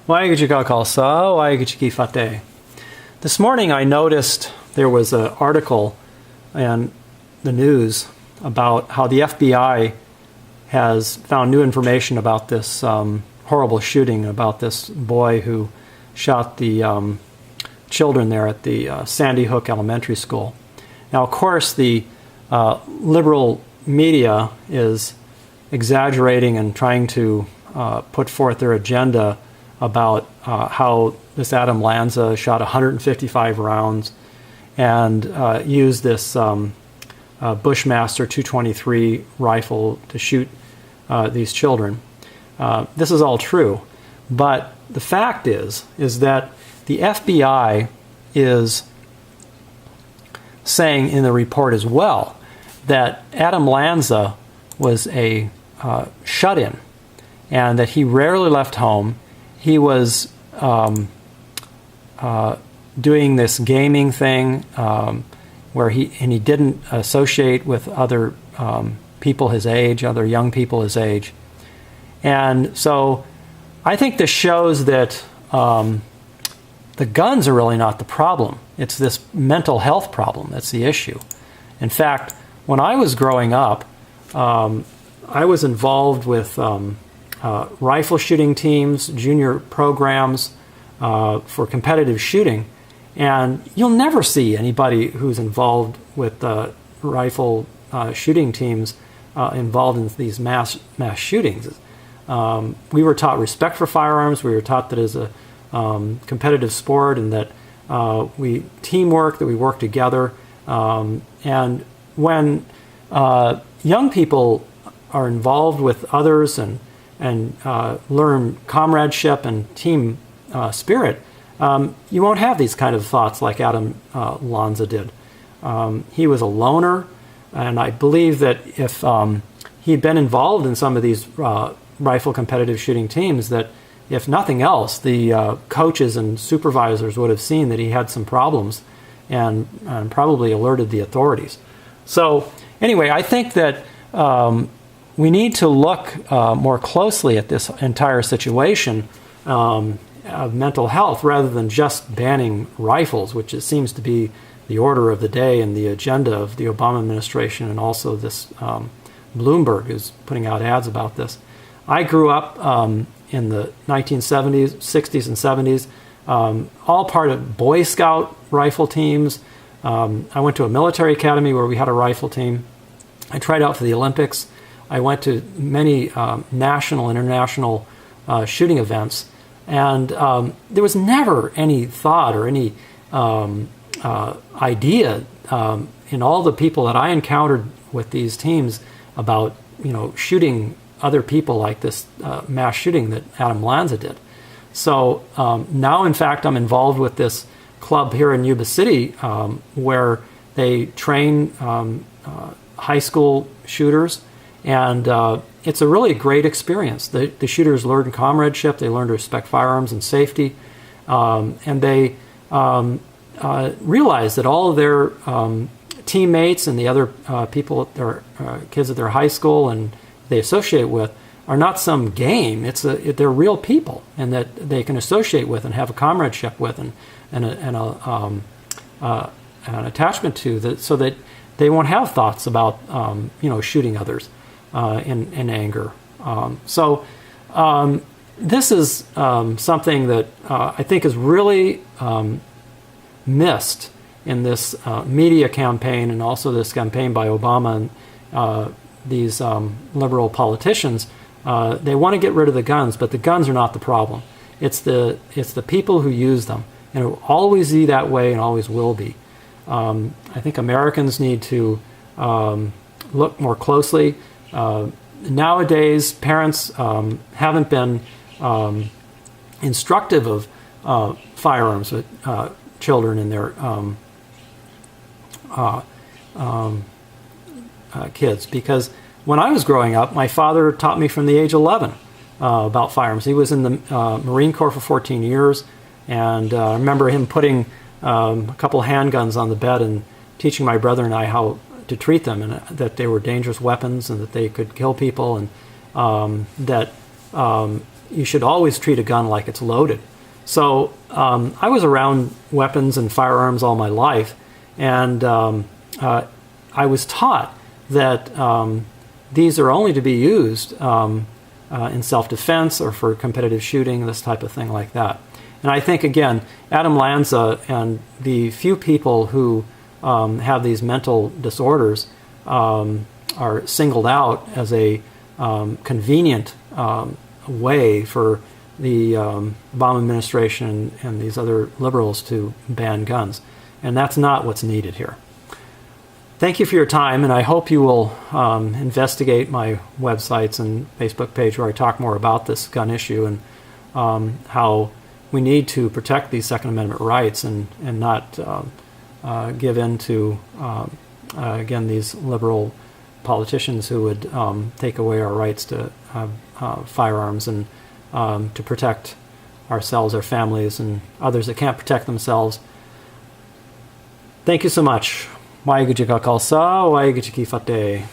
This morning I noticed there was an article in the news about how the FBI has found new information about this horrible shooting, about this boy who shot the children there at the Sandy Hook Elementary School. Now, of course, the liberal media is exaggerating and trying to put forth their agenda about how this Adam Lanza shot 155 rounds and used this Bushmaster 223 rifle to shoot these children. This is all true, but the fact is that the FBI is saying in the report as well that Adam Lanza was a shut-in and that he rarely left home. He was doing this gaming thing where he didn't associate with other people his age, other young people his age. And so I think this shows that the guns are really not the problem. It's this mental health problem that's the issue. In fact, when I was growing up, I was involved with rifle shooting teams, junior programs for competitive shooting, and you'll never see anybody who's involved with rifle shooting teams involved in these mass shootings. We were taught respect for firearms. We were taught that as a competitive sport, and that we teamwork, that we work together. And when young people are involved with others and learn comradeship and team spirit, you won't have these kind of thoughts like Adam Lanza did. He was a loner, and I believe that if he'd been involved in some of these rifle competitive shooting teams, that if nothing else, the coaches and supervisors would have seen that he had some problems and probably alerted the authorities. So anyway, I think that we need to look more closely at this entire situation of mental health rather than just banning rifles, which it seems to be the order of the day and the agenda of the Obama administration, and also this Bloomberg is putting out ads about this. I grew up in the 1970s, 60s, and 70s, all part of Boy Scout rifle teams. I went to a military academy where we had a rifle team. I tried out for the Olympics. I went to many national and international shooting events, and there was never any thought or any idea in all the people that I encountered with these teams about shooting other people like this mass shooting that Adam Lanza did. So now, in fact, I'm involved with this club here in Yuba City where they train high school shooters, and it's a really great experience. The shooters learn comradeship, they learn to respect firearms and safety, and they realize that all of their teammates and the other people, their kids at their high school and they associate with, are not some game. They're real people, and that they can associate with and have a comradeship with and an attachment to, so that they won't have thoughts about shooting others in anger. So this is something that I think is really missed in this media campaign, and also this campaign by Obama and these liberal politicians. They want to get rid of the guns, but the guns are not the problem. It's the people who use them, and it will always be that way and always will be. I think Americans need to look more closely. Nowadays, parents haven't been instructive of firearms with children and their kids, because when I was growing up, my father taught me from the age of 11 about firearms. He was in the Marine Corps for 14 years, and I remember him putting a couple handguns on the bed and teaching my brother and I how to treat them, and that they were dangerous weapons and that they could kill people, and that you should always treat a gun like it's loaded. So I was around weapons and firearms all my life, and I was taught that these are only to be used in self-defense or for competitive shooting, this type of thing like that. And I think, again, Adam Lanza and the few people who have these mental disorders are singled out as a convenient way for the Obama administration and these other liberals to ban guns. And that's not what's needed here. Thank you for your time, and I hope you will investigate my websites and Facebook page where I talk more about this gun issue and how we need to protect these Second Amendment rights and not give in to, again, these liberal politicians who would take away our rights to have firearms and to protect ourselves, our families, and others that can't protect themselves. Thank you so much. Waigu Jika Kalsa, Waigu Chiki Fate.